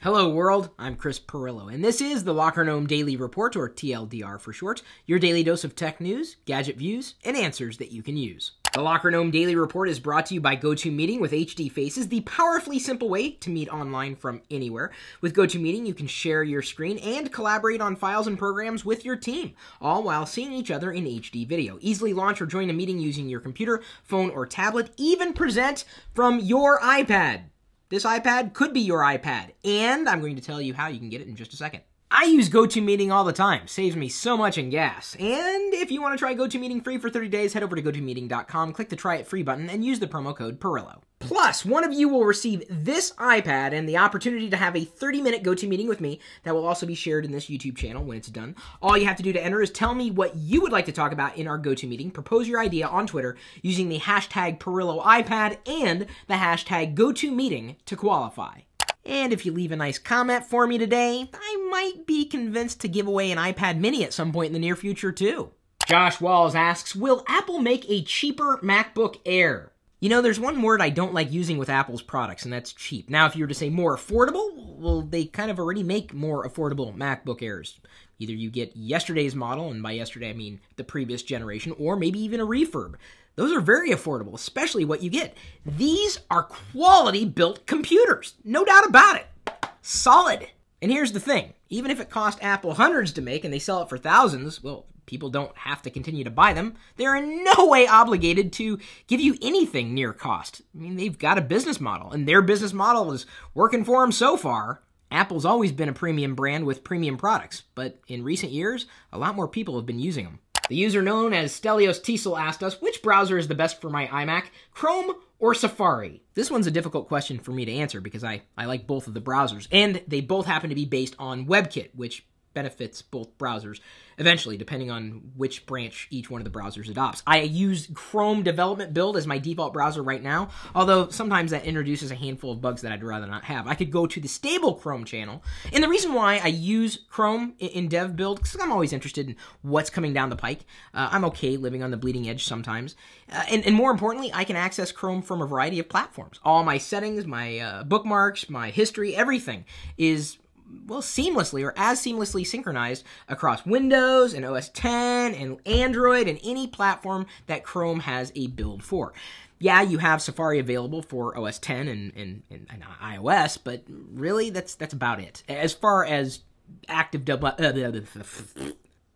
Hello world, I'm Chris Perillo, and this is the Locker Gnome Daily Report, or TLDR for short, your daily dose of tech news, gadget views, and answers that you can use. The Locker Gnome Daily Report is brought to you by GoToMeeting with HD Faces, the powerfully simple way to meet online from anywhere. With GoToMeeting, you can share your screen and collaborate on files and programs with your team, all while seeing each other in HD video. Easily launch or join a meeting using your computer, phone, or tablet, even present from your iPad. This iPad could be your iPad, and I'm going to tell you how you can get it in just a second. I use GoToMeeting all the time. Saves me so much in gas. And if you want to try GoToMeeting free for 30 days, head over to GoToMeeting.com, click the Try It Free button, and use the promo code Perillo. Plus, one of you will receive this iPad and the opportunity to have a 30-minute GoToMeeting with me that will also be shared in this YouTube channel when it's done. All you have to do to enter is tell me what you would like to talk about in our GoToMeeting, propose your idea on Twitter using the hashtag PerilloiPad and the hashtag GoToMeeting to qualify. And if you leave a nice comment for me today, I might be convinced to give away an iPad mini at some point in the near future too. Josh Walls asks, will Apple make a cheaper MacBook Air? You know, there's one word I don't like using with Apple's products, and that's cheap. Now, if you were to say more affordable, well, they kind of already make more affordable MacBook Airs. Either you get yesterday's model, and by yesterday I mean the previous generation, or maybe even a refurb. Those are very affordable, especially what you get. These are quality-built computers, no doubt about it. Solid. And here's the thing. Even if it cost Apple hundreds to make and they sell it for thousands, well, people don't have to continue to buy them. They're in no way obligated to give you anything near cost. I mean, they've got a business model, and their business model is working for them so far. Apple's always been a premium brand with premium products, but in recent years, a lot more people have been using them. The user known as Stelios Teasel asked us, which browser is the best for my iMac, Chrome or Safari? This one's a difficult question for me to answer because I like both of the browsers, and they both happen to be based on WebKit, which benefits both browsers eventually, depending on which branch each one of the browsers adopts. I use Chrome Development Build as my default browser right now, although sometimes that introduces a handful of bugs that I'd rather not have. I could go to the stable Chrome channel, and the reason why I use Chrome in Dev Build, because I'm always interested in what's coming down the pike. I'm okay living on the bleeding edge sometimes. And more importantly, I can access Chrome from a variety of platforms. All my settings, my bookmarks, my history, everything is, well, seamlessly or as seamlessly synchronized across Windows and OS X and Android and any platform that Chrome has a build for. Yeah, you have Safari available for OS X and iOS, but really that's about it. As far as active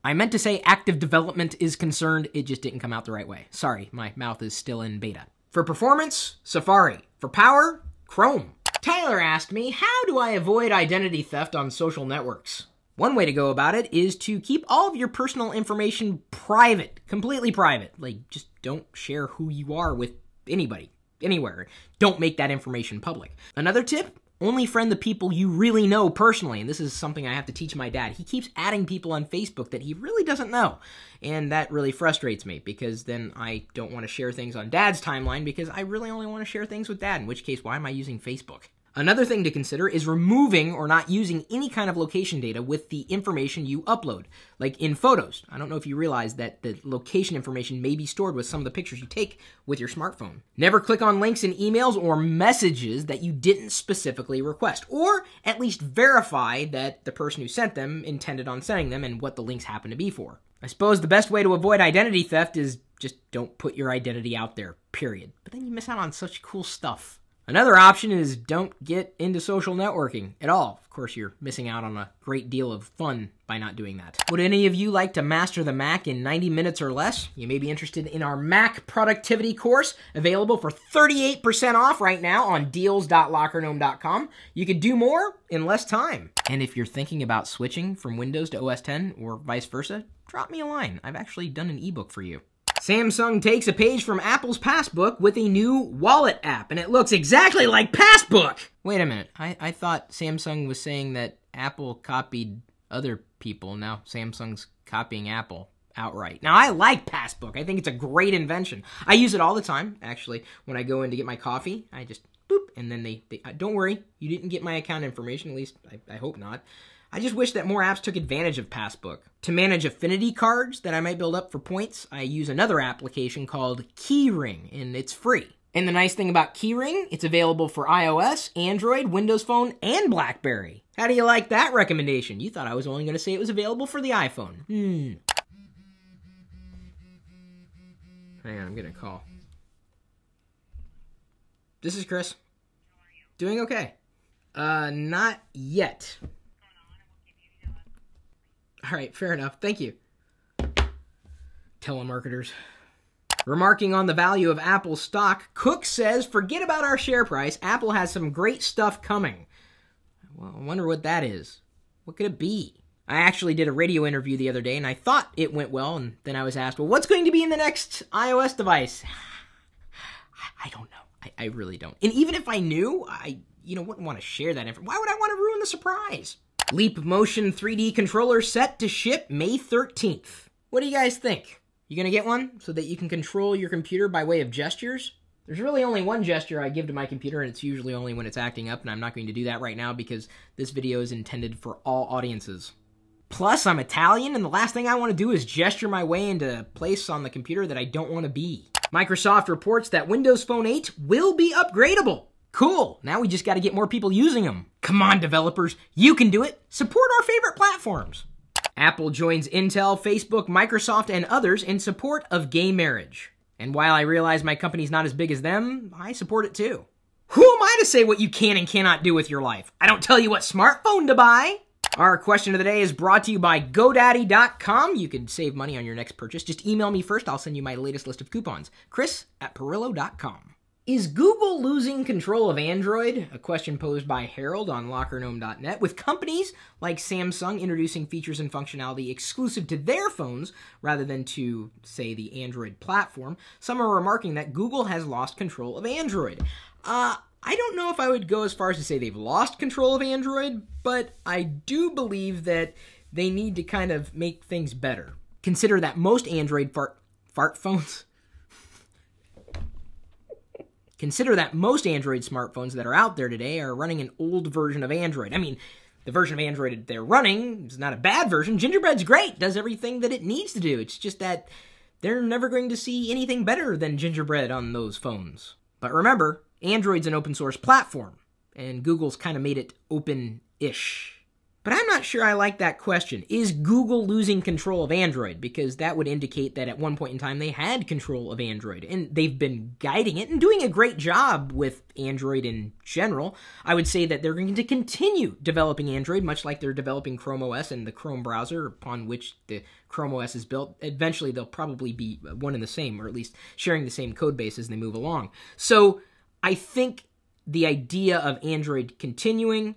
I meant to say active development is concerned, it just didn't come out the right way. Sorry, my mouth is still in beta. For performance, Safari. For power, Chrome. Tyler asked me, how do I avoid identity theft on social networks? One way to go about it is to keep all of your personal information private, completely private. Like, just don't share who you are with anybody, anywhere. Don't make that information public. Another tip, only friend the people you really know personally. And this is something I have to teach my dad. He keeps adding people on Facebook that he really doesn't know. And that really frustrates me because then I don't want to share things on Dad's timeline because I really only want to share things with Dad, in which case, why am I using Facebook? Another thing to consider is removing or not using any kind of location data with the information you upload, like in photos. I don't know if you realize that the location information may be stored with some of the pictures you take with your smartphone. Never click on links in emails or messages that you didn't specifically request, or at least verify that the person who sent them intended on sending them and what the links happen to be for. I suppose the best way to avoid identity theft is just don't put your identity out there, period. But then you miss out on such cool stuff. Another option is don't get into social networking at all. Of course, you're missing out on a great deal of fun by not doing that. Would any of you like to master the Mac in 90 minutes or less? You may be interested in our Mac productivity course, available for 38% off right now on deals.lockergnome.com. You could do more in less time. And if you're thinking about switching from Windows to OS X or vice versa, drop me a line. I've actually done an ebook for you. Samsung takes a page from Apple's Passbook with a new wallet app, and it looks exactly like Passbook! Wait a minute, I thought Samsung was saying that Apple copied other people. Now Samsung's copying Apple outright. Now, I like Passbook. I think it's a great invention. I use it all the time, actually. When I go in to get my coffee, I just boop, and then they don't worry, you didn't get my account information, at least I hope not. I just wish that more apps took advantage of Passbook. To manage affinity cards that I might build up for points, I use another application called Keyring, and it's free. And the nice thing about Keyring, it's available for iOS, Android, Windows Phone, and BlackBerry. How do you like that recommendation? You thought I was only going to say it was available for the iPhone. Hang on, I'm getting a call. This is Chris. Doing okay. Not yet. All right, fair enough. Thank you. Telemarketers. Remarking on the value of Apple stock, Cook says, forget about our share price. Apple has some great stuff coming. Well, I wonder what that is. What could it be? I actually did a radio interview the other day, and I thought it went well, and then I was asked, well, what's going to be in the next iOS device? I don't know. I really don't. And even if I knew, I wouldn't want to share that information. Why would I want to ruin the surprise? Leap Motion 3D controller set to ship May 13th. What do you guys think? You gonna get one so that you can control your computer by way of gestures? There's really only one gesture I give to my computer, and it's usually only when it's acting up, and I'm not going to do that right now because this video is intended for all audiences. Plus, I'm Italian, and the last thing I want to do is gesture my way into a place on the computer that I don't want to be. Microsoft reports that Windows Phone 8 will be upgradable. Cool, now we just got to get more people using them. Come on, developers, you can do it. Support our favorite platforms. Apple joins Intel, Facebook, Microsoft, and others in support of gay marriage. And while I realize my company's not as big as them, I support it too. Who am I to say what you can and cannot do with your life? I don't tell you what smartphone to buy. Our question of the day is brought to you by GoDaddy.com. You could save money on your next purchase. Just email me first. I'll send you my latest list of coupons. Chris@Perillo.com. Is Google losing control of Android? A question posed by Harold on LockerGnome.net. With companies like Samsung introducing features and functionality exclusive to their phones rather than to, say, the Android platform, some are remarking that Google has lost control of Android. I don't know if I would go as far as to say they've lost control of Android, but I do believe that they need to kind of make things better. Consider that most Android Consider that most Android smartphones that are out there today are running an old version of Android. I mean, the version of Android they're running is not a bad version. Gingerbread's great, does everything that it needs to do. It's just that they're never going to see anything better than Gingerbread on those phones. But remember, Android's an open source platform, and Google's kind of made it open-ish. But I'm not sure I like that question. Is Google losing control of Android? Because that would indicate that at one point in time they had control of Android, and they've been guiding it and doing a great job with Android in general. I would say that they're going to continue developing Android, much like they're developing Chrome OS and the Chrome browser upon which the Chrome OS is built. Eventually they'll probably be one and the same, or at least sharing the same code base as they move along. So I think the idea of Android continuing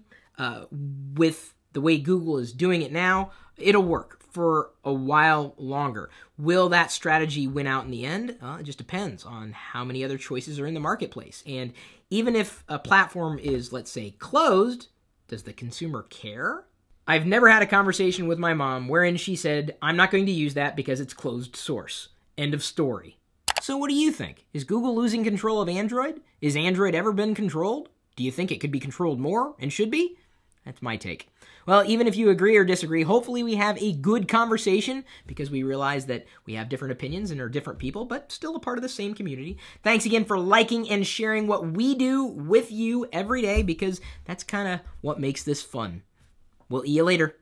with the way Google is doing it now, it'll work for a while longer. Will that strategy win out in the end? It just depends on how many other choices are in the marketplace. And even if a platform is, let's say, closed, does the consumer care? I've never had a conversation with my mom wherein she said, I'm not going to use that because it's closed source. End of story. So what do you think? Is Google losing control of Android? Is Android ever been controlled? Do you think it could be controlled more and should be? That's my take. Well, even if you agree or disagree, hopefully we have a good conversation because we realize that we have different opinions and are different people, but still a part of the same community. Thanks again for liking and sharing what we do with you every day because that's kind of what makes this fun. We'll see you later.